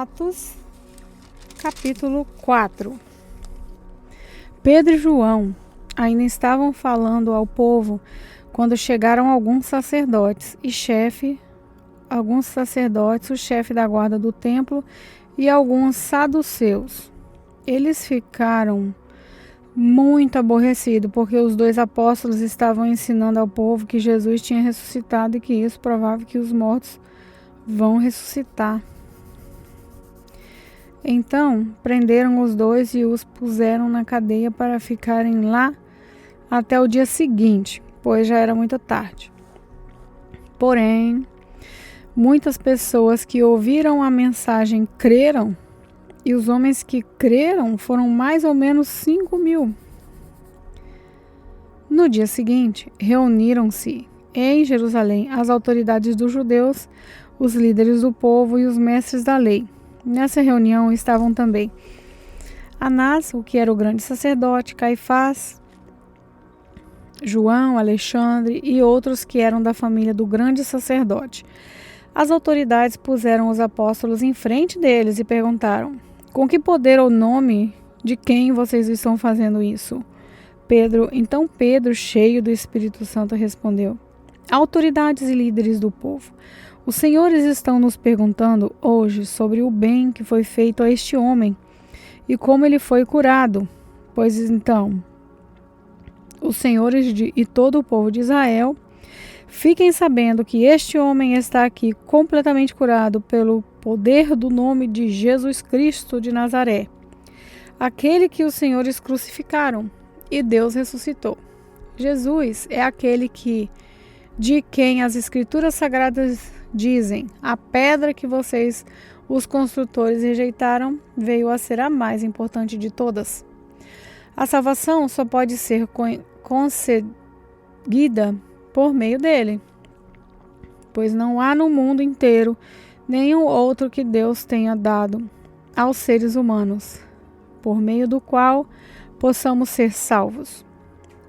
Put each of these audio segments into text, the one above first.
Atos, capítulo 4. Pedro e João ainda estavam falando ao povo quando chegaram alguns sacerdotes, o chefe da guarda do templo e alguns saduceus. Eles ficaram muito aborrecidos porque os dois apóstolos estavam ensinando ao povo que Jesus tinha ressuscitado e que isso provava que os mortos vão ressuscitar. Então, prenderam os dois e os puseram na cadeia para ficarem lá até o dia seguinte, pois já era muito tarde. Porém, muitas pessoas que ouviram a mensagem creram, e os homens que creram foram mais ou menos 5.000. No dia seguinte, reuniram-se em Jerusalém as autoridades dos judeus, os líderes do povo e os mestres da lei. Nessa reunião estavam também Anás, o que era o grande sacerdote, Caifás, João, Alexandre e outros que eram da família do grande sacerdote. As autoridades puseram os apóstolos em frente deles e perguntaram: com que poder ou nome de quem vocês estão fazendo isso? Então Pedro, cheio do Espírito Santo, respondeu: autoridades e líderes do povo, os senhores estão nos perguntando hoje sobre o bem que foi feito a este homem e como ele foi curado. Pois então, os senhores e todo o povo de Israel, fiquem sabendo que este homem está aqui completamente curado pelo poder do nome de Jesus Cristo de Nazaré, aquele que os senhores crucificaram e Deus ressuscitou. Jesus é aquele de quem as Escrituras Sagradas dizem: a pedra que vocês, os construtores, rejeitaram, veio a ser a mais importante de todas. A salvação só pode ser concedida por meio dele, pois não há no mundo inteiro nenhum outro que Deus tenha dado aos seres humanos, por meio do qual possamos ser salvos.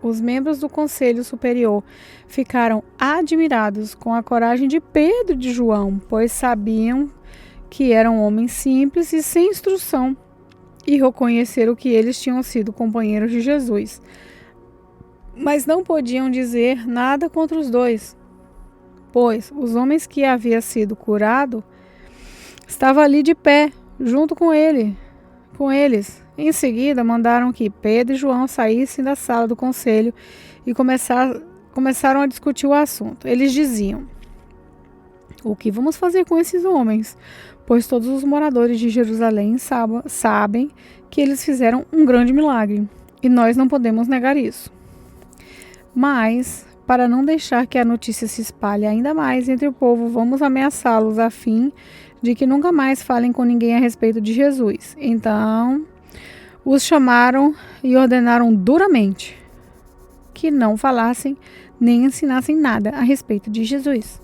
Os membros do Conselho Superior ficaram admirados com a coragem de Pedro e de João, pois sabiam que eram homens simples e sem instrução, e reconheceram que eles tinham sido companheiros de Jesus. Mas não podiam dizer nada contra os dois, pois os homens que havia sido curado estavam ali de pé, junto com eles. Em seguida, mandaram que Pedro e João saíssem da sala do conselho e começaram a discutir o assunto. Eles diziam: o que vamos fazer com esses homens? Pois todos os moradores de Jerusalém sabem que eles fizeram um grande milagre, e nós não podemos negar isso. Mas, para não deixar que a notícia se espalhe ainda mais entre o povo, vamos ameaçá-los a fim de que nunca mais falem com ninguém a respeito de Jesus. Então, os chamaram e ordenaram duramente que não falassem nem ensinassem nada a respeito de Jesus.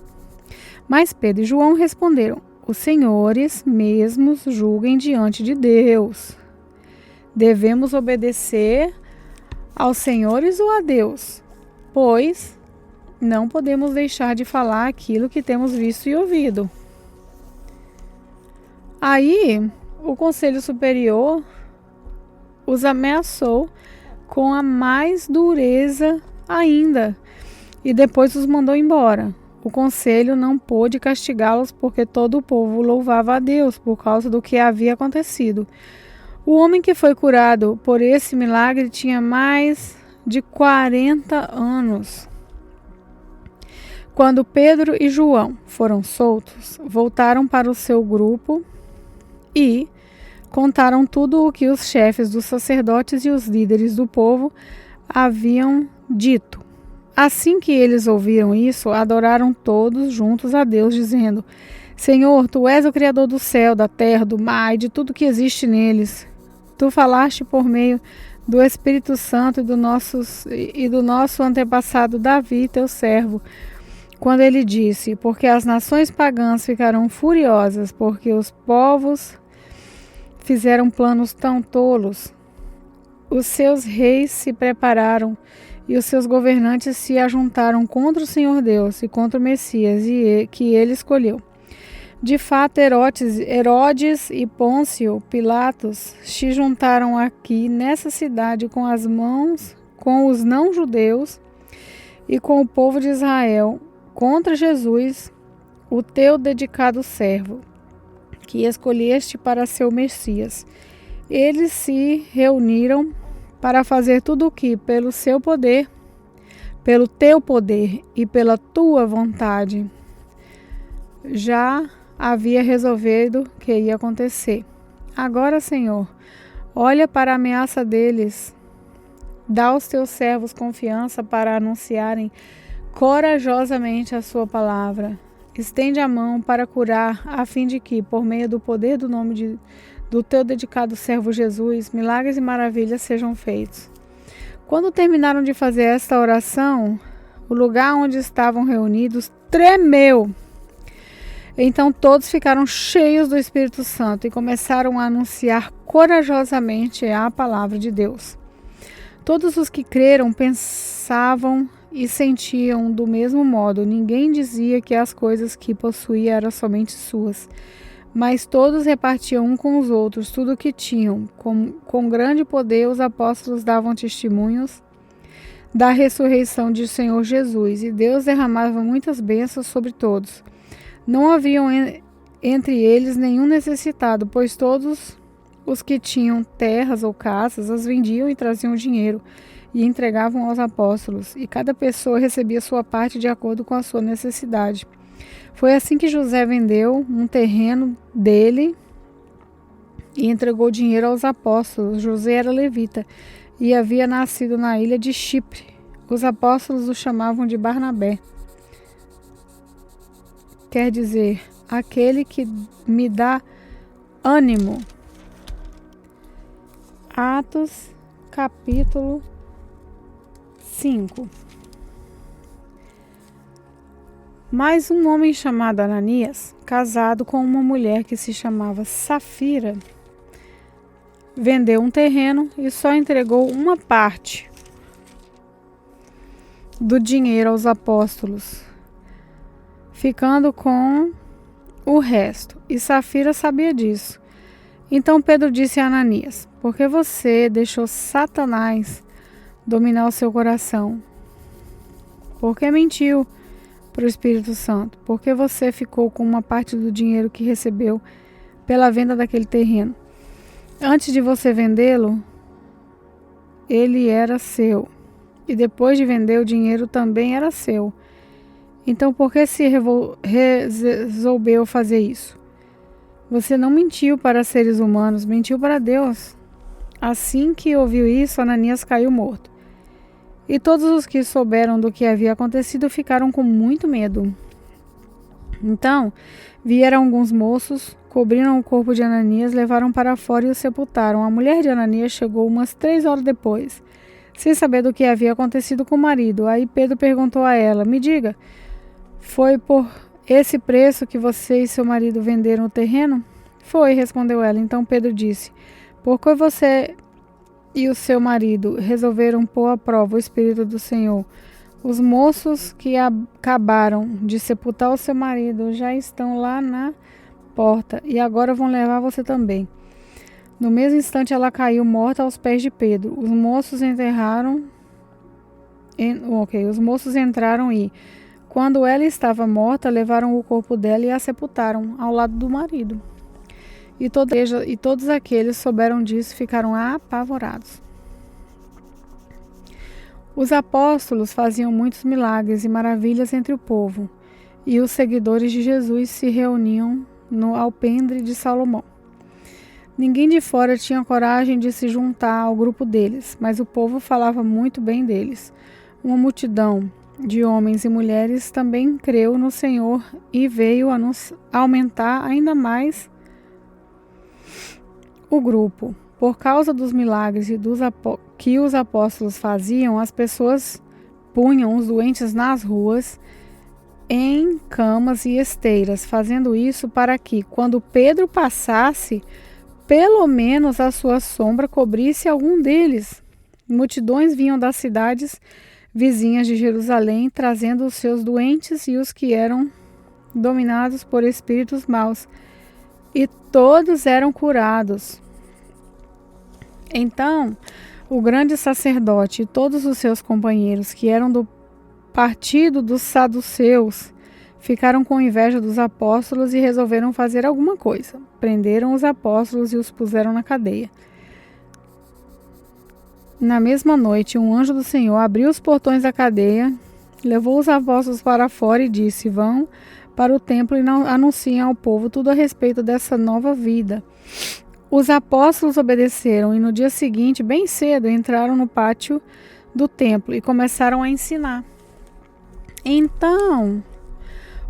Mas Pedro e João responderam: os senhores mesmos julguem diante de Deus. Devemos obedecer aos senhores ou a Deus? Pois não podemos deixar de falar aquilo que temos visto e ouvido. Aí, o Conselho Superior os ameaçou com a mais dureza ainda e depois os mandou embora. O conselho não pôde castigá-los porque todo o povo louvava a Deus por causa do que havia acontecido. O homem que foi curado por esse milagre tinha mais de 40 anos. Quando Pedro e João foram soltos, voltaram para o seu grupo e contaram tudo o que os chefes dos sacerdotes e os líderes do povo haviam dito. Assim que eles ouviram isso, adoraram todos juntos a Deus, dizendo: Senhor, Tu és o Criador do céu, da terra, do mar e de tudo que existe neles. Tu falaste por meio do Espírito Santo e do nosso antepassado Davi, Teu servo, quando ele disse: porque as nações pagãs ficarão furiosas, porque os povos fizeram planos tão tolos. Os seus reis se prepararam e os seus governantes se ajuntaram contra o Senhor Deus e contra o Messias que ele escolheu. De fato, Herodes e Pôncio Pilatos se juntaram aqui nessa cidade com os não-judeus e com o povo de Israel contra Jesus, o teu dedicado servo, que escolheste para ser o Messias. Eles se reuniram para fazer tudo o que, pelo teu poder e pela tua vontade, já havia resolvido que ia acontecer. Agora, Senhor, olha para a ameaça deles. Dá aos teus servos confiança para anunciarem corajosamente a sua palavra. Estende a mão para curar, a fim de que, por meio do poder do nome do teu dedicado servo Jesus, milagres e maravilhas sejam feitos. Quando terminaram de fazer esta oração, o lugar onde estavam reunidos tremeu. Então todos ficaram cheios do Espírito Santo e começaram a anunciar corajosamente a palavra de Deus. Todos os que creram pensavam e sentiam do mesmo modo. Ninguém dizia que as coisas que possuía eram somente suas, mas todos repartiam um com os outros tudo o que tinham. Com grande poder os apóstolos davam testemunhos da ressurreição de Senhor Jesus, e Deus derramava muitas bênçãos sobre todos. Não haviam entre eles nenhum necessitado, pois todos os que tinham terras ou casas as vendiam e traziam dinheiro e entregavam aos apóstolos, e cada pessoa recebia sua parte de acordo com a sua necessidade. Foi assim que José vendeu um terreno dele e entregou dinheiro aos apóstolos. José era levita e havia nascido na ilha de Chipre. Os apóstolos o chamavam de Barnabé. Quer dizer, aquele que me dá ânimo. Atos, capítulo 5. Mas um homem chamado Ananias, casado com uma mulher que se chamava Safira, vendeu um terreno e só entregou uma parte do dinheiro aos apóstolos, ficando com o resto. E Safira sabia disso. Então Pedro disse a Ananias: por que você deixou Satanás dominar o seu coração? Por que mentiu para o Espírito Santo? Por que você ficou com uma parte do dinheiro que recebeu pela venda daquele terreno? Antes de você vendê-lo, ele era seu. E depois de vender, o dinheiro também era seu. Então, por que se resolveu fazer isso? Você não mentiu para seres humanos, mentiu para Deus. Assim que ouviu isso, Ananias caiu morto. E todos os que souberam do que havia acontecido ficaram com muito medo. Então, vieram alguns moços, cobriram o corpo de Ananias, levaram para fora e o sepultaram. A mulher de Ananias chegou umas 3 horas depois, sem saber do que havia acontecido com o marido. Aí Pedro perguntou a ela: me diga, foi por esse preço que você e seu marido venderam o terreno? Foi, respondeu ela. Então Pedro disse: por que você e o seu marido resolveram pôr à prova o Espírito do Senhor? Os moços que acabaram de sepultar o seu marido já estão lá na porta e agora vão levar você também. No mesmo instante ela caiu morta aos pés de Pedro. Os moços entraram e, quando ela estava morta, levaram o corpo dela e a sepultaram ao lado do marido. E todos aqueles souberam disso e ficaram apavorados. Os apóstolos faziam muitos milagres e maravilhas entre o povo, e os seguidores de Jesus se reuniam no alpendre de Salomão. Ninguém de fora tinha coragem de se juntar ao grupo deles, mas o povo falava muito bem deles. Uma multidão de homens e mulheres também creu no Senhor e veio a aumentar ainda mais o grupo. Por causa dos milagres e que os apóstolos faziam, as pessoas punham os doentes nas ruas, em camas e esteiras, fazendo isso para que, quando Pedro passasse, pelo menos a sua sombra cobrisse algum deles. Multidões vinham das cidades vizinhas de Jerusalém, trazendo os seus doentes e os que eram dominados por espíritos maus, e todos eram curados. Então, o grande sacerdote e todos os seus companheiros, que eram do partido dos saduceus, ficaram com inveja dos apóstolos e resolveram fazer alguma coisa. Prenderam os apóstolos e os puseram na cadeia. Na mesma noite, um anjo do Senhor abriu os portões da cadeia, levou os apóstolos para fora e disse: vão para o templo e anunciem ao povo tudo a respeito dessa nova vida. Os apóstolos obedeceram e no dia seguinte, bem cedo, entraram no pátio do templo e começaram a ensinar. Então,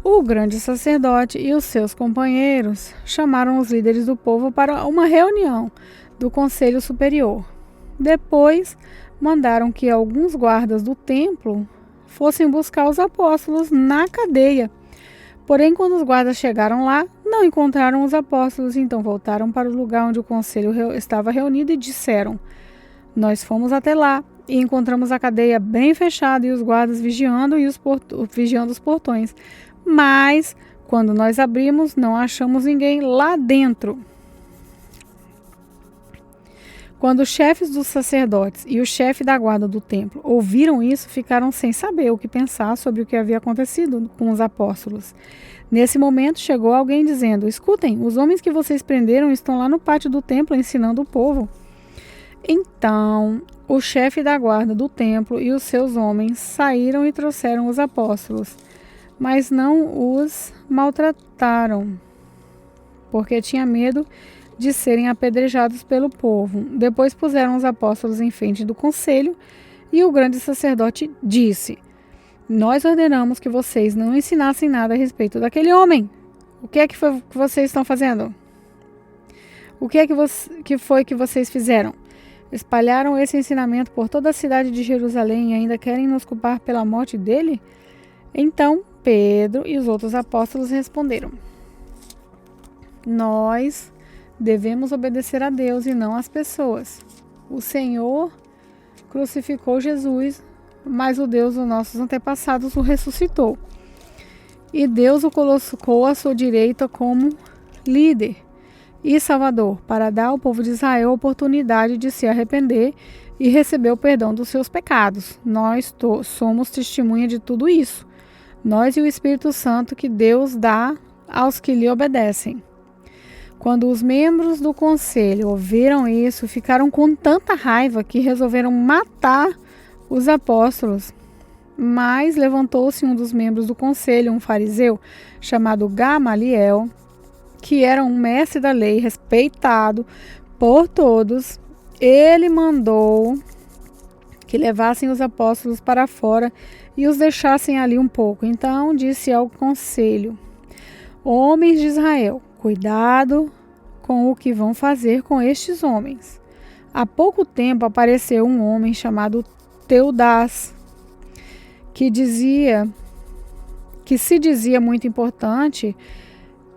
o grande sacerdote e os seus companheiros chamaram os líderes do povo para uma reunião do Conselho Superior. Depois, mandaram que alguns guardas do templo fossem buscar os apóstolos na cadeia. Porém, quando os guardas chegaram lá, não encontraram os apóstolos, então voltaram para o lugar onde o conselho estava reunido e disseram: nós fomos até lá e encontramos a cadeia bem fechada e os guardas vigiando os portões. Mas, quando nós abrimos, não achamos ninguém lá dentro. Quando os chefes dos sacerdotes e o chefe da guarda do templo ouviram isso, ficaram sem saber o que pensar sobre o que havia acontecido com os apóstolos. Nesse momento, chegou alguém dizendo: escutem, os homens que vocês prenderam estão lá no pátio do templo ensinando o povo. Então, o chefe da guarda do templo e os seus homens saíram e trouxeram os apóstolos, mas não os maltrataram, porque tinha medo de serem apedrejados pelo povo. Depois puseram os apóstolos em frente do conselho e o grande sacerdote disse: nós ordenamos que vocês não ensinassem nada a respeito daquele homem. O que é que vocês estão fazendo? O que é que foi que vocês fizeram? Espalharam esse ensinamento por toda a cidade de Jerusalém e ainda querem nos culpar pela morte dele? Então Pedro e os outros apóstolos responderam: nós devemos obedecer a Deus e não às pessoas. O Senhor crucificou Jesus, mas o Deus dos nossos antepassados o ressuscitou. E Deus o colocou à sua direita como líder e salvador, para dar ao povo de Israel a oportunidade de se arrepender e receber o perdão dos seus pecados. Nós somos testemunha de tudo isso. Nós e o Espírito Santo que Deus dá aos que lhe obedecem. Quando os membros do conselho ouviram isso, ficaram com tanta raiva que resolveram matar os apóstolos. Mas levantou-se um dos membros do conselho, um fariseu chamado Gamaliel, que era um mestre da lei, respeitado por todos. Ele mandou que levassem os apóstolos para fora e os deixassem ali um pouco. Então disse ao conselho: homens de Israel, cuidado com o que vão fazer com estes homens. Há pouco tempo apareceu um homem chamado Teudas, que se dizia muito importante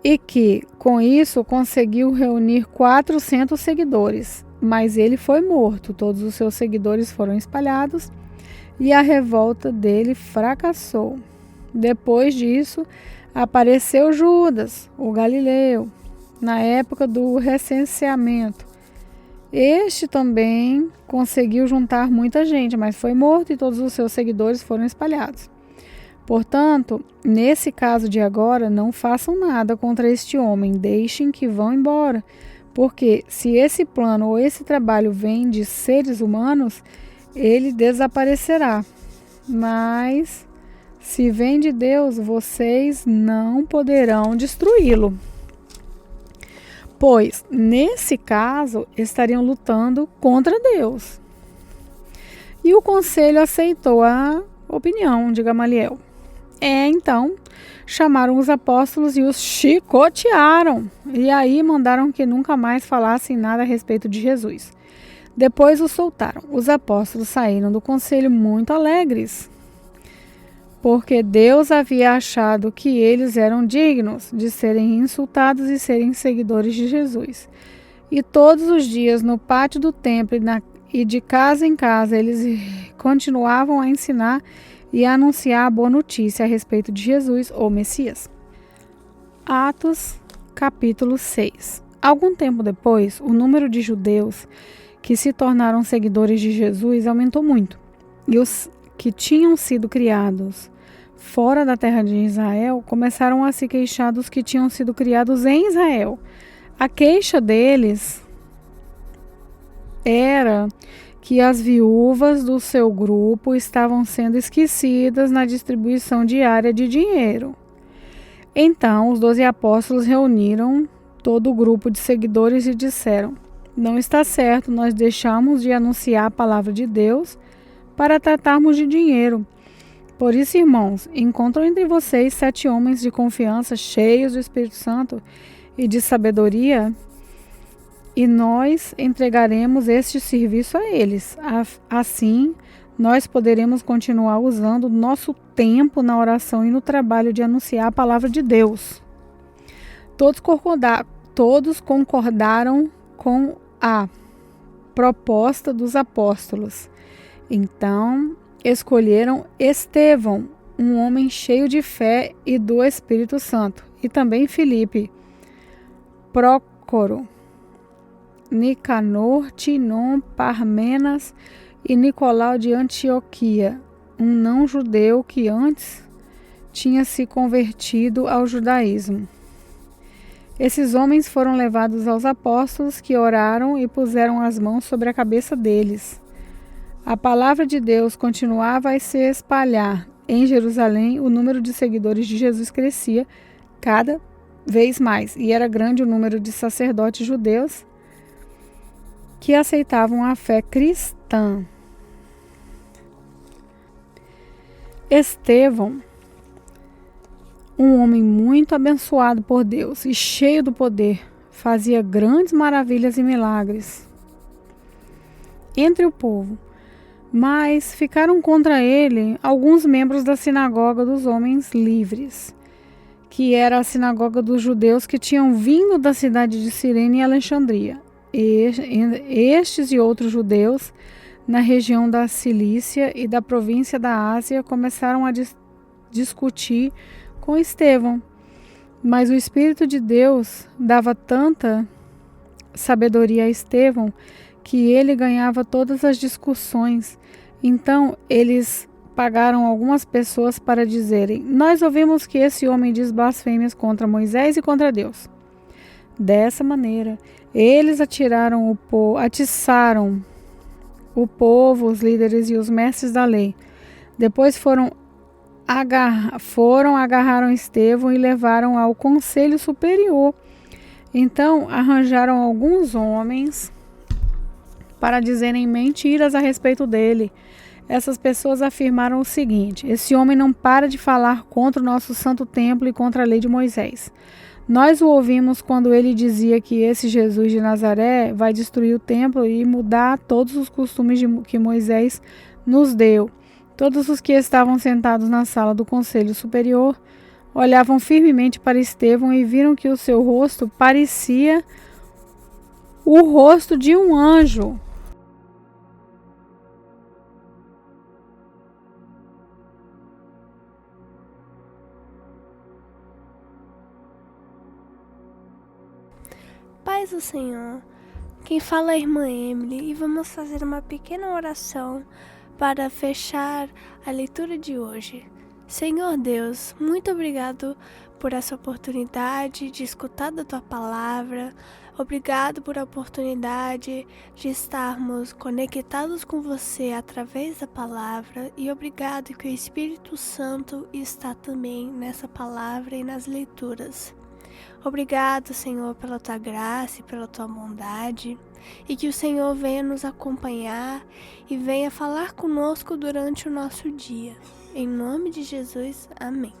e que, com isso, conseguiu reunir 400 seguidores. Mas ele foi morto, todos os seus seguidores foram espalhados e a revolta dele fracassou. Depois disso, apareceu Judas, o Galileu, na época do recenseamento. Este também conseguiu juntar muita gente, mas foi morto e todos os seus seguidores foram espalhados. Portanto, nesse caso de agora, não façam nada contra este homem, deixem que vão embora, porque se esse plano ou esse trabalho vem de seres humanos, ele desaparecerá. Mas se vem de Deus, vocês não poderão destruí-lo. Pois, nesse caso, estariam lutando contra Deus. E o conselho aceitou a opinião de Gamaliel. Então, chamaram os apóstolos e os chicotearam. E aí mandaram que nunca mais falassem nada a respeito de Jesus. Depois os soltaram. Os apóstolos saíram do conselho muito alegres, porque Deus havia achado que eles eram dignos de serem insultados e serem seguidores de Jesus. E todos os dias no pátio do templo e de casa em casa eles continuavam a ensinar e a anunciar a boa notícia a respeito de Jesus, o Messias. Atos, capítulo 6. Algum tempo depois, o número de judeus que se tornaram seguidores de Jesus aumentou muito, e os que tinham sido criados fora da terra de Israel começaram a se queixar dos que tinham sido criados em Israel. A queixa deles era que as viúvas do seu grupo estavam sendo esquecidas na distribuição diária de dinheiro. Então, os 12 apóstolos reuniram todo o grupo de seguidores e disseram: não está certo nós deixarmos de anunciar a palavra de Deus para tratarmos de dinheiro. Por isso, irmãos, encontram entre vocês 7 homens de confiança, cheios do Espírito Santo e de sabedoria, e nós entregaremos este serviço a eles. Assim, nós poderemos continuar usando nosso tempo na oração e no trabalho de anunciar a palavra de Deus. Todos concordaram com a proposta dos apóstolos. Então, escolheram Estevão, um homem cheio de fé e do Espírito Santo, e também Filipe, Prócoro, Nicanor, Timon, Parmenas e Nicolau de Antioquia, um não-judeu que antes tinha se convertido ao judaísmo. Esses homens foram levados aos apóstolos, que oraram e puseram as mãos sobre a cabeça deles. A palavra de Deus continuava a se espalhar. Em Jerusalém, o número de seguidores de Jesus crescia cada vez mais, e era grande o número de sacerdotes judeus que aceitavam a fé cristã. Estevão, um homem muito abençoado por Deus e cheio do poder, fazia grandes maravilhas e milagres entre o povo. Mas ficaram contra ele alguns membros da sinagoga dos homens livres, que era a sinagoga dos judeus que tinham vindo da cidade de Cirene e Alexandria. Estes e outros judeus na região da Cilícia e da província da Ásia começaram a discutir com Estevão, mas o Espírito de Deus dava tanta sabedoria a Estevão que ele ganhava todas as discussões. Então eles pagaram algumas pessoas para dizerem: nós ouvimos que esse homem diz blasfêmias contra Moisés e contra Deus. Dessa maneira, eles atiçaram o povo, os líderes e os mestres da lei. Depois agarraram Estevão e levaram ao conselho superior. Então arranjaram alguns homens para dizerem mentiras a respeito dele. Essas pessoas afirmaram o seguinte: esse homem não para de falar contra o nosso santo templo e contra a lei de Moisés. Nós o ouvimos quando ele dizia que esse Jesus de Nazaré vai destruir o templo e mudar todos os costumes que Moisés nos deu. Todos os que estavam sentados na sala do conselho superior olhavam firmemente para Estevão e viram que o seu rosto parecia o rosto de um anjo. Paz do Senhor, quem fala é a irmã Emily, e vamos fazer uma pequena oração para fechar a leitura de hoje. Senhor Deus, muito obrigado por essa oportunidade de escutar da Tua Palavra. Obrigado por a oportunidade de estarmos conectados com Você através da Palavra. E obrigado que o Espírito Santo está também nessa Palavra e nas leituras. Obrigado, Senhor, pela Tua graça e pela Tua bondade, e que o Senhor venha nos acompanhar e venha falar conosco durante o nosso dia. Em nome de Jesus, amém.